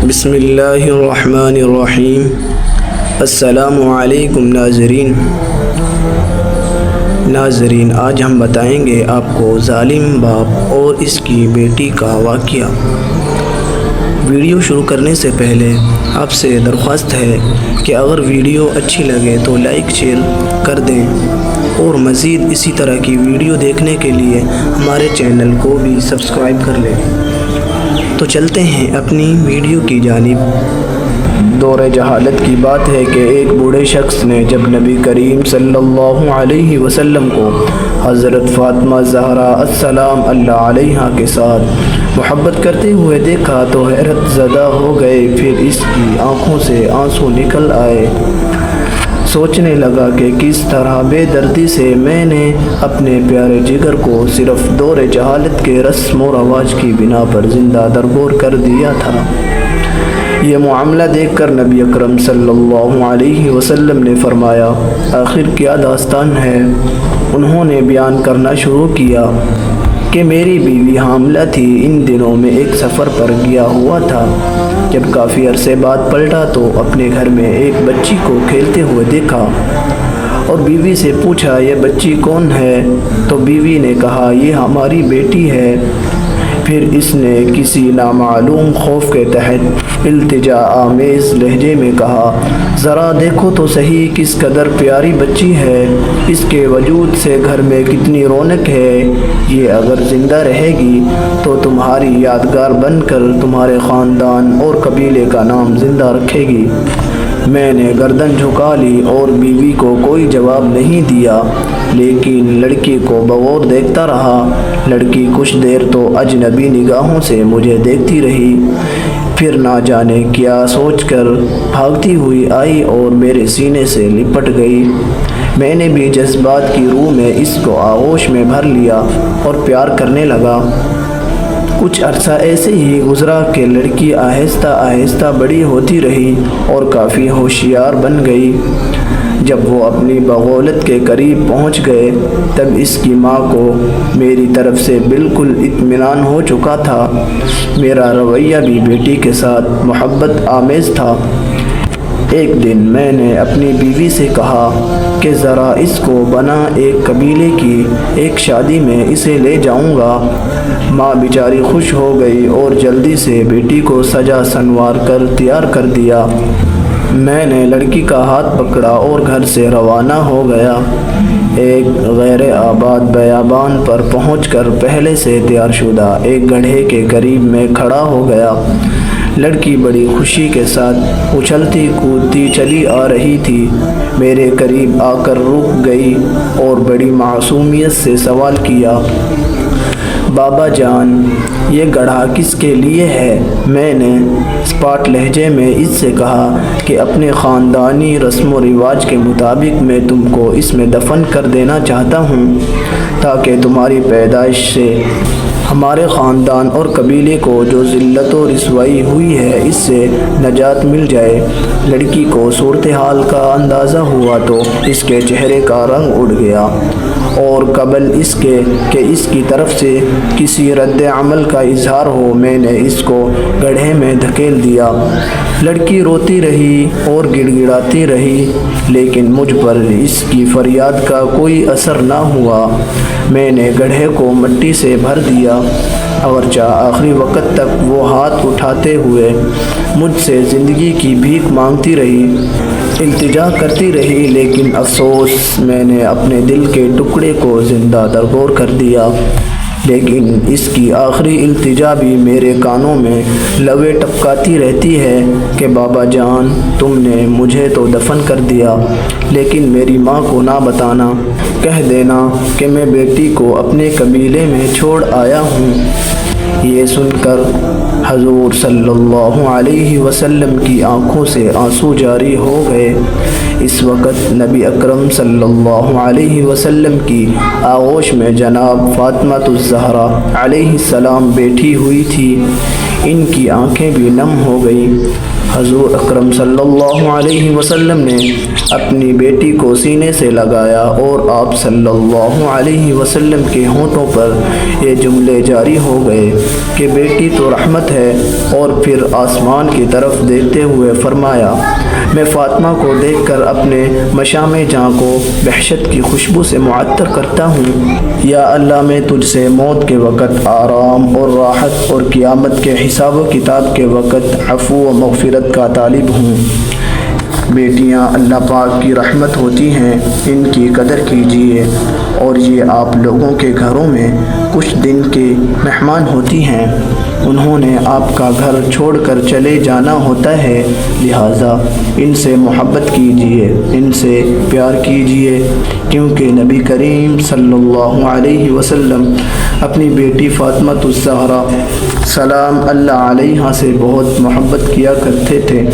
بسم اللہ الرحمن الرحیم۔ السلام علیکم ناظرین، آج ہم بتائیں گے آپ کو ظالم باپ اور اس کی بیٹی کا واقعہ۔ ویڈیو شروع کرنے سے پہلے آپ سے درخواست ہے کہ اگر ویڈیو اچھی لگے تو لائک شیئر کر دیں اور مزید اسی طرح کی ویڈیو دیکھنے کے لیے ہمارے چینل کو بھی سبسکرائب کر لیں۔ تو چلتے ہیں اپنی ویڈیو کی جانب۔ دور جہالت کی بات ہے کہ ایک بوڑھے شخص نے جب نبی کریم صلی اللہ علیہ وسلم کو حضرت فاطمہ زہرا السلام اللہ علیہا کے ساتھ محبت کرتے ہوئے دیکھا تو حیرت زدہ ہو گئے۔ پھر اس کی آنکھوں سے آنسو نکل آئے۔ سوچنے لگا کہ کس طرح بے دردی سے میں نے اپنے پیارے جگر کو صرف دور جہالت کے رسم و رواج کی بنا پر زندہ درگور کر دیا تھا۔ یہ معاملہ دیکھ کر نبی اکرم صلی اللہ علیہ وسلم نے فرمایا، آخر کیا داستان ہے؟ انہوں نے بیان کرنا شروع کیا کہ میری بیوی حاملہ تھی، ان دنوں میں ایک سفر پر گیا ہوا تھا۔ جب کافی عرصے بعد پلٹا تو اپنے گھر میں ایک بچی کو کھیلتے ہوئے دیکھا اور بیوی سے پوچھا، یہ بچی کون ہے؟ تو بیوی نے کہا، یہ ہماری بیٹی ہے۔ پھر اس نے کسی نامعلوم خوف کے تحت التجا آمیز لہجے میں کہا، ذرا دیکھو تو صحیح کس قدر پیاری بچی ہے، اس کے وجود سے گھر میں کتنی رونق ہے، یہ اگر زندہ رہے گی تو تمہاری یادگار بن کر تمہارے خاندان اور قبیلے کا نام زندہ رکھے گی۔ میں نے گردن جھکا لی اور بیوی کو کوئی جواب نہیں دیا، لیکن لڑکی کو بغور دیکھتا رہا۔ لڑکی کچھ دیر تو اجنبی نگاہوں سے مجھے دیکھتی رہی، پھر نہ جانے کیا سوچ کر بھاگتی ہوئی آئی اور میرے سینے سے لپٹ گئی۔ میں نے بھی جذبات کی روح میں اس کو آغوش میں بھر لیا اور پیار کرنے لگا۔ کچھ عرصہ ایسے ہی گزرا کہ لڑکی آہستہ آہستہ بڑی ہوتی رہی اور کافی ہوشیار بن گئی۔ جب وہ اپنی بغولت کے قریب پہنچ گئے تب اس کی ماں کو میری طرف سے بالکل اطمینان ہو چکا تھا۔ میرا رویہ بھی بیٹی کے ساتھ محبت آمیز تھا۔ ایک دن میں نے اپنی بیوی سے کہا کہ ذرا اس کو بنا ایک قبیلے کی ایک شادی میں اسے لے جاؤں گا۔ ماں بیچاری خوش ہو گئی اور جلدی سے بیٹی کو سجا سنوار کر تیار کر دیا۔ میں نے لڑکی کا ہاتھ پکڑا اور گھر سے روانہ ہو گیا۔ ایک غیر آباد بیابان پر پہنچ کر پہلے سے تیار شدہ ایک گڑھے کے قریب میں کھڑا ہو گیا۔ لڑکی بڑی خوشی کے ساتھ اچھلتی کودتی چلی آ رہی تھی۔ میرے قریب آ کر رک گئی اور بڑی معصومیت سے سوال کیا، بابا جان، یہ گڑھا کس کے لیے ہے؟ میں نے اسپاٹ لہجے میں اس سے کہا کہ اپنے خاندانی رسم و رواج کے مطابق میں تم کو اس میں دفن کر دینا چاہتا ہوں تاکہ تمہاری پیدائش سے ہمارے خاندان اور قبیلے کو جو ذلت و رسوائی ہوئی ہے اس سے نجات مل جائے۔ لڑکی کو صورتحال کا اندازہ ہوا تو اس کے چہرے کا رنگ اڑ گیا اور قبل اس کے کہ اس کی طرف سے کسی رد عمل کا اظہار ہو میں نے اس کو گڑھے میں دھکیل دیا۔ لڑکی روتی رہی اور گڑ گڑاتی رہی، لیکن مجھ پر اس کی فریاد کا کوئی اثر نہ ہوا۔ میں نے گڑھے کو مٹی سے بھر دیا، اگرچہ آخری وقت تک وہ ہاتھ اٹھاتے ہوئے مجھ سے زندگی کی بھیک مانگتی رہی، التجا کرتی رہی، لیکن افسوس میں نے اپنے دل کے ٹکڑے کو زندہ درگور کر دیا۔ لیکن اس کی آخری التجا بھی میرے کانوں میں لوے ٹپکاتی رہتی ہے کہ بابا جان، تم نے مجھے تو دفن کر دیا، لیکن میری ماں کو نہ بتانا، کہہ دینا کہ میں بیٹی کو اپنے قبیلے میں چھوڑ آیا ہوں۔ یہ سن کر حضور صلی اللہ علیہ وسلم کی آنکھوں سے آنسو جاری ہو گئے۔ اس وقت نبی اکرم صلی اللہ علیہ وسلم کی آغوش میں جناب فاطمہ الزہرا علیہ السلام بیٹھی ہوئی تھی۔ ان کی آنکھیں بھی نم ہو گئیں۔ حضور اکرم صلی اللہ علیہ وسلم نے اپنی بیٹی کو سینے سے لگایا اور آپ صلی اللہ علیہ وسلم کے ہونٹوں پر یہ جملے جاری ہو گئے کہ بیٹی تو رحمت ہے، اور پھر آسمان کی طرف دیکھتے ہوئے فرمایا، میں فاطمہ کو دیکھ کر اپنے مشام جاں کو وحشت کی خوشبو سے معطر کرتا ہوں۔ یا اللہ، میں تجھ سے موت کے وقت آرام اور راحت اور قیامت کے حساب و کتاب کے وقت عفو و مغفرت کا طالب ہوں۔ بیٹیاں اللہ پاک کی رحمت ہوتی ہیں، ان کی قدر کیجیے، اور یہ آپ لوگوں کے گھروں میں کچھ دن کے مہمان ہوتی ہیں، انہوں نے آپ کا گھر چھوڑ کر چلے جانا ہوتا ہے، لہٰذا ان سے محبت کیجیے، ان سے پیار کیجیے، کیونکہ نبی کریم صلی اللہ علیہ وسلم اپنی بیٹی فاطمہ الزہرا سلام اللہ علیہا سے بہت محبت کیا کرتے تھے۔